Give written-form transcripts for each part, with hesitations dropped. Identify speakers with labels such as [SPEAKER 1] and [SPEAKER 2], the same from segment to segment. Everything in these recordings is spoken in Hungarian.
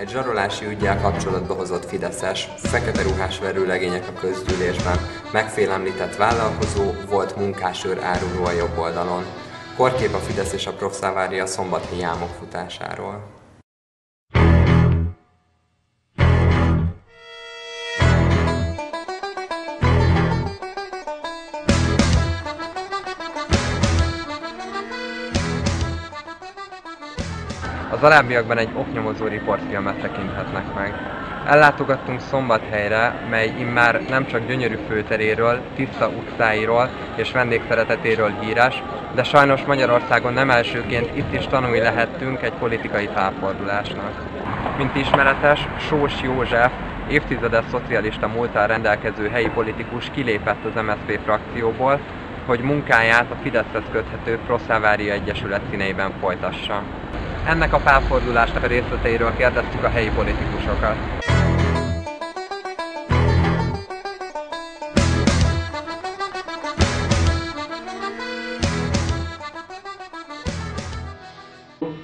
[SPEAKER 1] Egy zsarolási üggyel kapcsolatba hozott fideszes, fekete ruhás verőlegények a közgyűlésben, megfélemlített vállalkozó, volt munkásőr áruló a jobb oldalon. Korkép a Fidesz és a Proxavária szombathelyi álmok futásáról. Az alábbiakban egy oknyomozó riportfilmet tekinthetnek meg. Ellátogattunk Szombathelyre, mely immár nem csak gyönyörű főteréről, tiszta utcáiról és vendégszeretetéről híres, de sajnos Magyarországon nem elsőként itt is tanulni lehettünk egy politikai felfordulásnak. Mint ismeretes, Sós József, évtizedes szocialista múlttal rendelkező helyi politikus kilépett az MSZP frakcióból, hogy munkáját a Fideszhez köthető Proxavária Egyesület színeiben folytassa. Ennek a felfordulásnak a részleteiről kérdeztük a helyi politikusokat.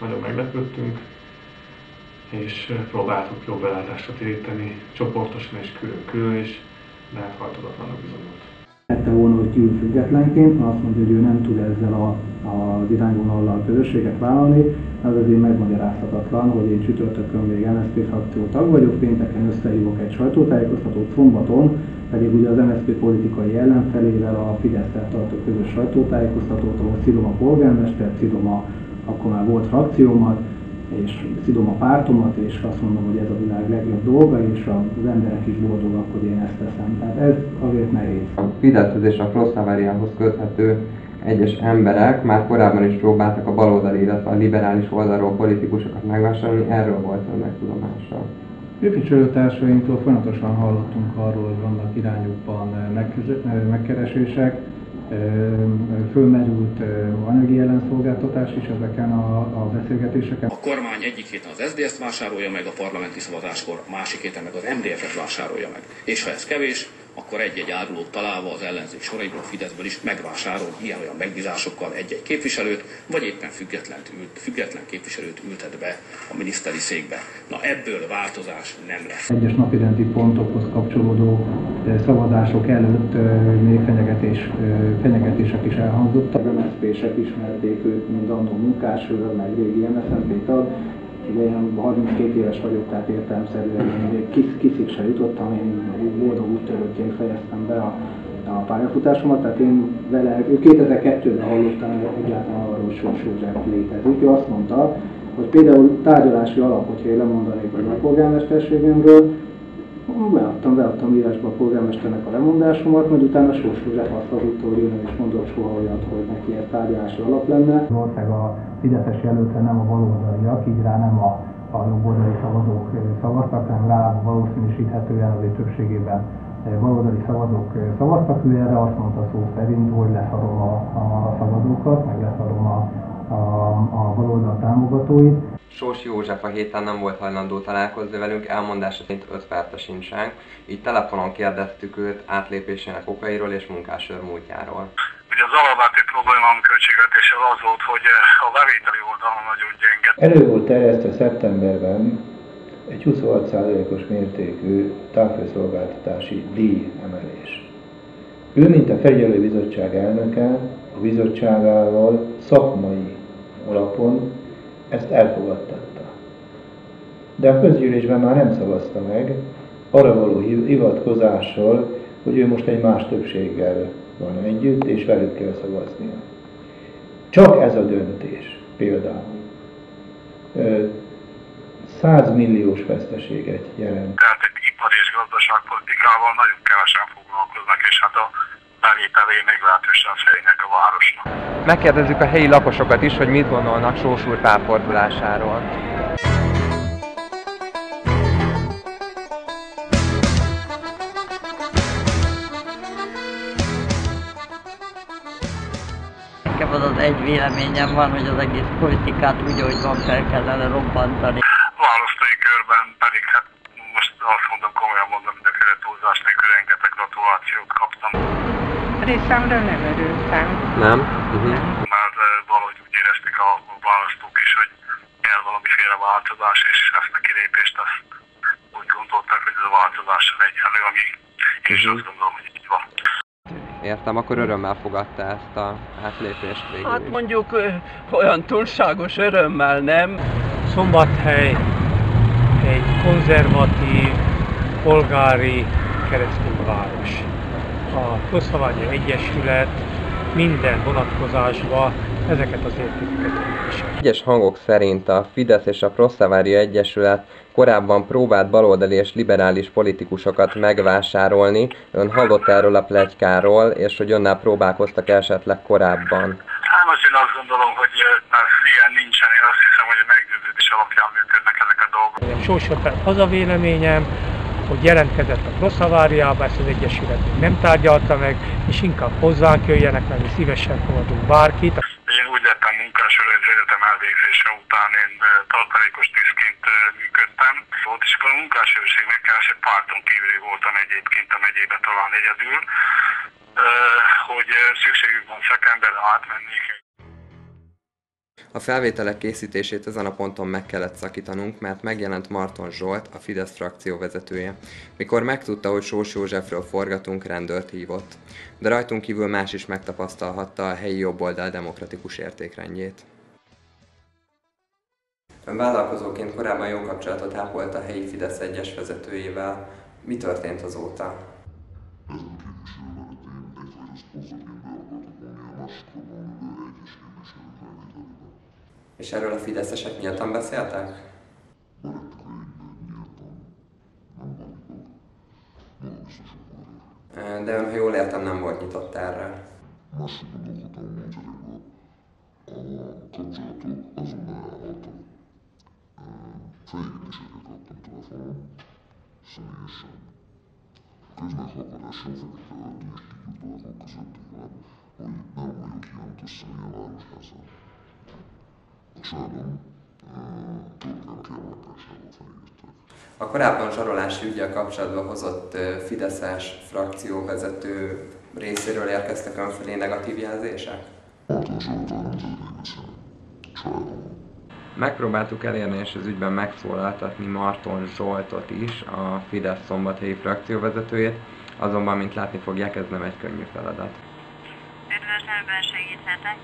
[SPEAKER 2] Nagyon meglepődtünk, és próbáltuk jobb belátásra téríteni, csoportosan és külön-külön is, de hát hajthatatlannak bizonyult.
[SPEAKER 3] Lette volna, hogy kiül függetlenként, azt mondja, hogy ő nem tud ezzel az irányvonallal közösséget vállalni, az azért megmagyarázhatatlan, hogy én csütörtökön még MSZP frakció tag vagyok, pénteken összehívok egy sajtótájékoztatót, szombaton pedig ugye az MSZP politikai ellenfelével a Fidesz-tel tartott közös sajtótájékoztatót, ahol szidom a polgármestert, szidom akkor már volt frakciómat, és szidom a pártomat, és azt mondom, hogy ez a világ legjobb dolga, és az emberek is boldogak, hogy én ezt teszem. Tehát ez azért nehéz.
[SPEAKER 1] A Fideszhez és a Proxaváriához köthető egyes emberek már korábban is próbáltak a baloldali, illetve a liberális oldalról politikusokat megvásárolni, erről volt önnek tudomása.
[SPEAKER 3] Képviselőtársainktól folyamatosan hallottunk arról, hogy vannak irányukban megkeresések, fölmerült anyagi ellenszolgáltatás is ezeken a beszélgetéseken.
[SPEAKER 4] A kormány egyik héten az SZDSZ-t vásárolja meg a parlamenti szavazáskor, a másik héten meg az MDF-et vásárolja meg. És ha ez kevés, akkor egy-egy árulót találva az ellenzék soraiból, a Fideszből is megvásárol ilyen-olyan megbízásokkal egy-egy képviselőt, vagy éppen független képviselőt ültet be a miniszteri székbe. Na ebből változás nem lesz.
[SPEAKER 3] Egyes napirendi pontokhoz kapcsolódó szavazások előtt még fenyegetések is elhangzottak. A MSZP-sek ismerték őt, mint annó munkásőr, meg régi MSZNP tag. Ugye én 32 éves vagyok, tehát értelemszerűen még kiszig se jutottam, én boldog úttörőként fejeztem be a pályafutásomat, tehát én vele, 2002-ben hallottam egyáltalán arról, hogy Sós József létezik. Ő azt mondta, hogy például tárgyalási alap, hogyha én lemondanék a polgármesterségemről, beadtam írásba a polgármesternek a lemondásomat, majd utána Sós József azt hazudta, hogy ő nem is mondott soha olyat, hogy neki ez tárgyalási alap lenne. Valószínűleg a fideszes jelöltre nem a baloldaliak, így rá nem a jobboldali szavazók szavaztak, hanem rá valószínűsíthetően azért többségében baloldali szavazók szavaztak. Ő erre azt mondta szó szerint, hogy leszarom a szavazókat, meg leszarom a baloldal támogatóit.
[SPEAKER 1] Sós József a héten nem volt hajlandó találkozni velünk, elmondása szerint 5 perce sincsen, így telefonon kérdeztük őt átlépésének okairól és munkásőr múltjáról.
[SPEAKER 5] Ugye az alapvető problémám költségvetéssel az volt, hogy a bevételi oldalon nagyon gyenge.
[SPEAKER 6] Elő volt terjesztve szeptemberben egy 26%-os mértékű távfőszolgáltatási díjemelés. Ő, mint a felügyelőbizottság elnöke, a bizottságával szakmai alapon ezt elfogadtatta. De a közgyűlésben már nem szavazta meg, arra való hivatkozással, hogy ő most egy más többséggel van együtt, és velük kell szavaznia. Csak ez a döntés például 100 milliós veszteséget jelent.
[SPEAKER 5] Tehát egy ipar és gazdaságpolitikával nagyon kevesen foglalkoznak, és hát a bevételé meglehetősen fejnek a városnak.
[SPEAKER 1] Megkérdezzük a helyi lakosokat is, hogy mit gondolnak Sós úr felfordulásáról.
[SPEAKER 7] Nekem az egy véleményem van, hogy az egész politikát úgy, ahogy van, fel kellene robbantani.
[SPEAKER 5] Választói körben pedig hát most azt mondom, komolyan mondom, mindenféle túlzás nélkül rengeteg gratulációt kaptam.
[SPEAKER 8] Részemről nem örültem.
[SPEAKER 1] Nem?
[SPEAKER 8] Nem.
[SPEAKER 5] Mert valahogy úgy érezték a választók is, hogy valamiféle változás, és ezt a kilépést azt úgy gondolták, hogy ez a változás az egyenlő, ami én is azt gondolom, hogy így van.
[SPEAKER 1] Értem, akkor örömmel fogadta ezt a átlépést végül
[SPEAKER 9] Hát
[SPEAKER 1] is.
[SPEAKER 9] mondjuk olyan túlságos örömmel nem.
[SPEAKER 10] Szombathely egy konzervatív, polgári keresztényváros. A Proszlavária Egyesület minden vonatkozásban ezeket az értékeket képvisel.
[SPEAKER 1] Egyes hangok szerint a Fidesz és a Proszlavária Egyesület korábban próbált baloldali és liberális politikusokat megvásárolni. Ön hallott erről a pletykáról, és hogy önnel próbálkoztak esetleg korábban?
[SPEAKER 5] Hát most én azt gondolom, hogy ilyen nincsen, én azt hiszem, hogy a meggyőződés alapján működnek ezek a dolgok.
[SPEAKER 10] Sorsa az a véleményem, hogy jelentkezett a Proszlaváriába, ezt az Egyesület még nem tárgyalta meg, és inkább hozzánk jöjjenek, mert mi szívesen fogadunk bárkit.
[SPEAKER 5] Én úgy lettem munkásőr, hogy az egyetem elvégzése után én tartalékos tisztként működtem. Volt is akkor a munkásőrség megkeresett, párton kívül voltam egyébként a megyében talán egyedül, hogy szükségük van szakemberre átmennék.
[SPEAKER 1] A felvételek készítését ezen a ponton meg kellett szakítanunk, mert megjelent Marton Zsolt, a Fidesz frakció vezetője. Mikor megtudta, hogy Sós Józsefről forgatunk, rendőrt hívott. De rajtunk kívül más is megtapasztalhatta a helyi jobboldal demokratikus értékrendjét. Ön vállalkozóként korábban jó kapcsolatot ápolt a helyi Fidesz egyes vezetőjével. Mi történt azóta? És erről a fideszesek nyíltan beszéltek? De ön, ha jól értem, nem volt nyitott erre. A korábban zsarolási üggyel kapcsolatban hozott fideszes frakcióvezető részéről érkeztek önfelé negatív jelzések? Megpróbáltuk elérni és az ügyben megszólaltatni Marton Zsoltot is, a Fidesz szombathelyi frakcióvezetőjét, azonban, mint látni fogják, ez nem egy könnyű feladat.
[SPEAKER 11] Üdvözlőben segíthetek?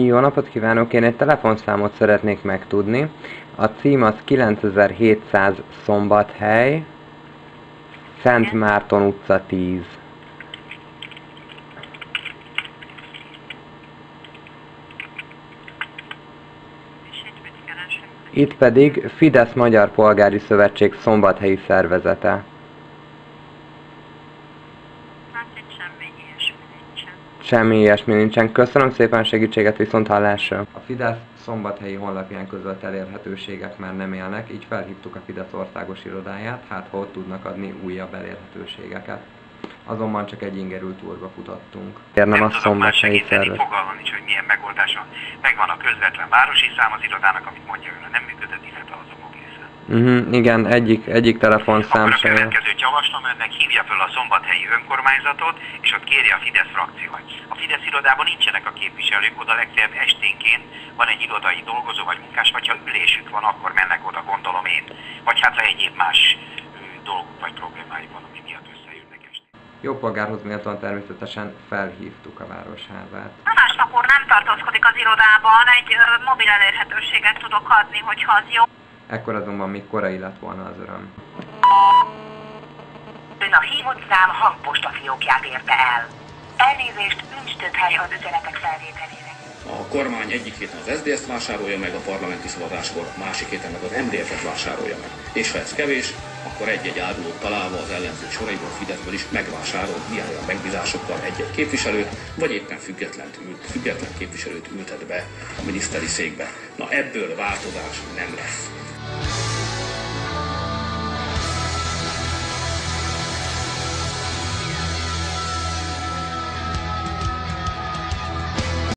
[SPEAKER 1] Jó napot kívánok! Én egy telefonszámot szeretnék megtudni. A cím az 9700 Szombathely, Szent Márton utca 10. Itt pedig Fidesz Magyar Polgári Szövetség szombathelyi szervezete.
[SPEAKER 11] Hát itt semmi ilyesmi nincsen.
[SPEAKER 1] Semmi ilyesmi nincsen. Köszönöm szépen segítséget, viszont hallásra. A Fidesz szombathelyi honlapján közölt elérhetőségek már nem élnek, így felhívtuk a Fidesz országos irodáját, hát ha ott tudnak adni újabb elérhetőségeket. Azonban csak egy ingerült úrba futottunk.
[SPEAKER 12] Nem tudom már segíteni, fogalmam nincs, hogy milyen megoldáson. Megvan a közvetlen városi szám az irodának, amit mondja ön, nem működött, illetve az a mobilszám.
[SPEAKER 1] Igen, egyik telefonszám
[SPEAKER 12] sem. Akkor a következőt javaslom önnek, hívja föl a szombathelyi önkormányzatot, és ott kérje a Fidesz frakciót. A Fidesz irodában nincsenek a képviselők, oda legfeljebb esténként van egy irodai dolgozó vagy munkás, vagy ha ülésük van, akkor mennek oda, gondolom én. Vagy hát ha egyéb más dolguk vagy problémájuk van, ami miatt összejönnek este.
[SPEAKER 1] Jópolgárhoz méltóan természetesen felhívtuk a városházát.
[SPEAKER 11] Másnap úr nem tartózkodik az irodában, egy mobil elérhetőséget tudok adni, hogyha az jó.
[SPEAKER 1] Ekkor azonban még korai lett volna az öröm.
[SPEAKER 11] Ön a hívott szám hangposta fiókját érte el. Elnézést, nincs több hely az üzenetek felvételére.
[SPEAKER 4] A kormány egyik héten az SZDSZ-t vásárolja meg a parlamenti szavazáskor, másik héten meg az MDF-et vásárolja meg. És ha ez kevés, akkor egy-egy árulót találva az ellenzék soraiból Fideszből is megvásárol ilyen megbízásokkal egy-egy képviselőt, vagy éppen független képviselőt ültet be a miniszteri székbe. Na ebből változás nem lesz.